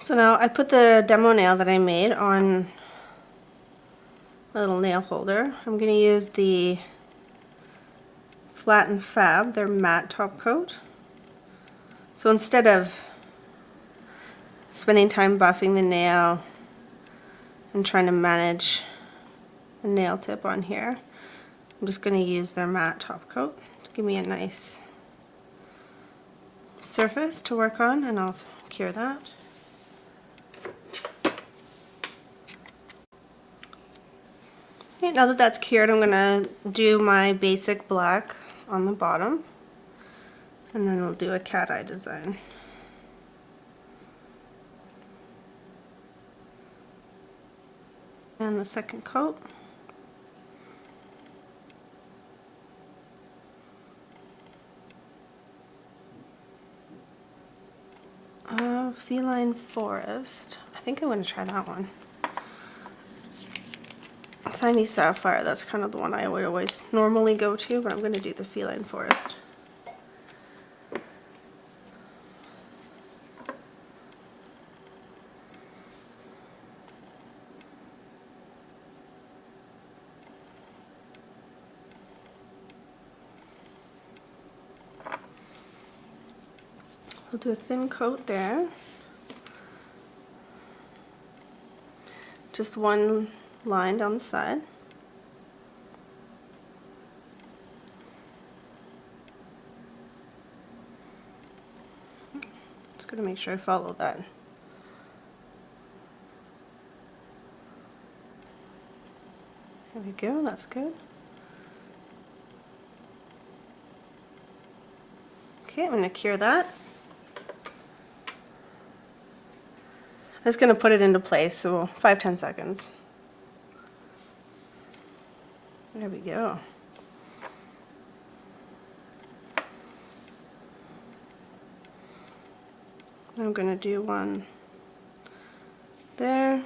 So now I put the demo nail that I made on a little nail holder. I'm going to use the Flat and Fab, their matte top coat. So instead of spending time buffing the nail and trying to manage the nail tip on here, I'm just going to use their matte top coat to give me a nice surface to work on, and I'll cure that. Okay, now that that's cured, I'm going to do my basic black on the bottom, and then we'll do a cat eye design. And the second coat. Feline Forest. I think I'm going to try that one. Siamese Sapphire, that's kind of the one I would always normally go to, but I'm going to do the Feline Forest. I'll do a thin coat there. Just one line down the side. Just going to make sure I follow that. There we go, that's good. Okay, I'm going to cure that. I'm just going to put it into place, so 5-10 seconds. There we go. I'm going to do one there.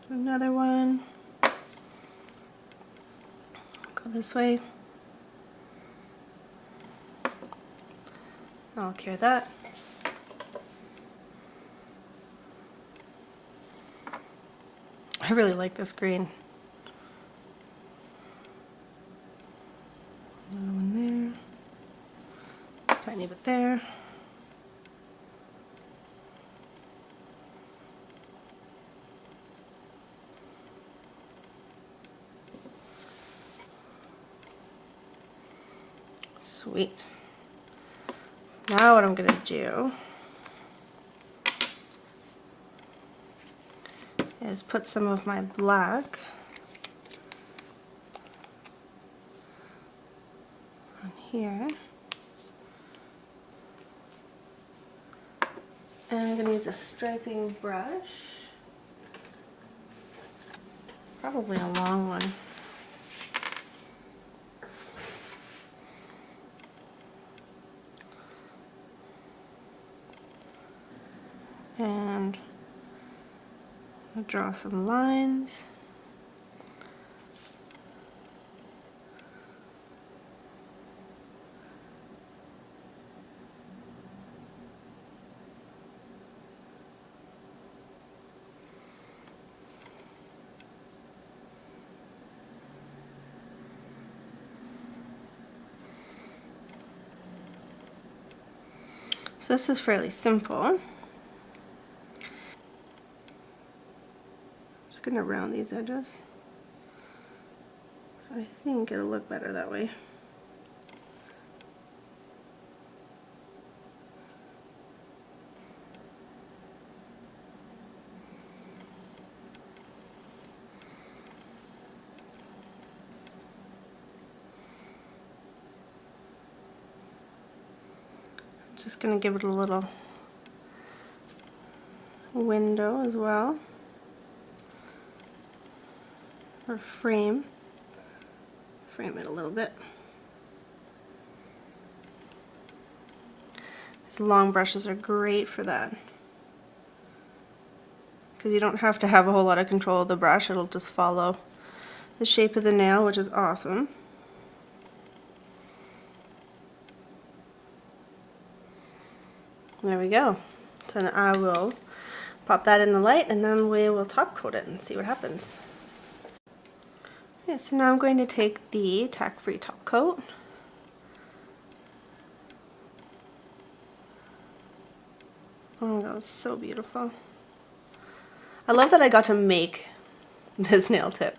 Do another one. Go this way. I'll cure that. I really like this green. Another one there. Tiny bit there. Sweet. Now what I'm going to do is put some of my black on here. And I'm going to use a striping brush, probably a long one. And I'll draw some lines. So this is fairly simple. Just going to round these edges. So I think it'll look better that way. Just going to give it a little window as well, or frame it a little bit. These long brushes are great for that, because you don't have to have a whole lot of control of the brush. It'll just follow the shape of the nail, which is awesome. There we go. So then I will pop that in the light and then we will top coat it and see what happens. Okay, so now I'm going to take the tack-free top coat. Oh my god, it's so beautiful. I love that I got to make this nail tip.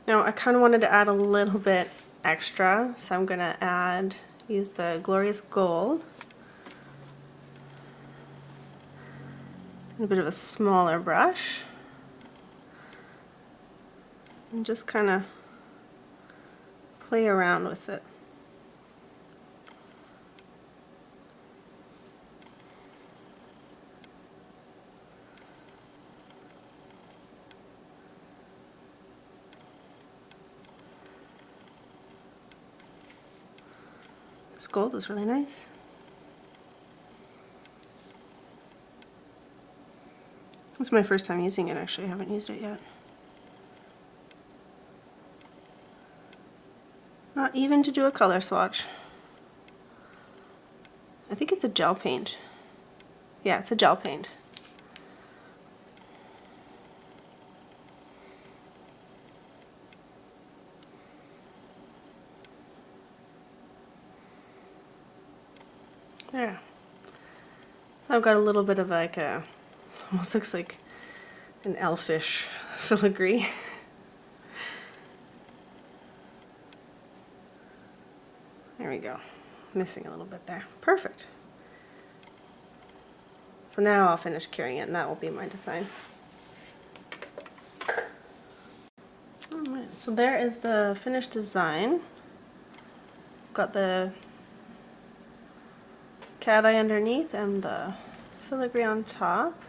Now I kind of wanted to add a little bit extra, so I'm going to use the Glorious Gold. A bit of a smaller brush. And just kind of play around with it. This gold is really nice. This is my first time using it actually, I haven't used it yet. Not even to do a color swatch. I think it's a gel paint. Yeah, it's a gel paint. There. I've got a little bit of like a, almost looks like an elfish filigree. There we go. Missing a little bit there. Perfect. So now I'll finish curing it and that will be my design. Alright, so there is the finished design. Got the cat eye underneath and the filigree on top.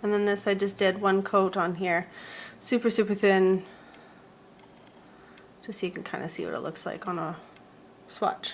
And then this I just did one coat on here. Super thin. Just so you can kind of see what it looks like on a swatch.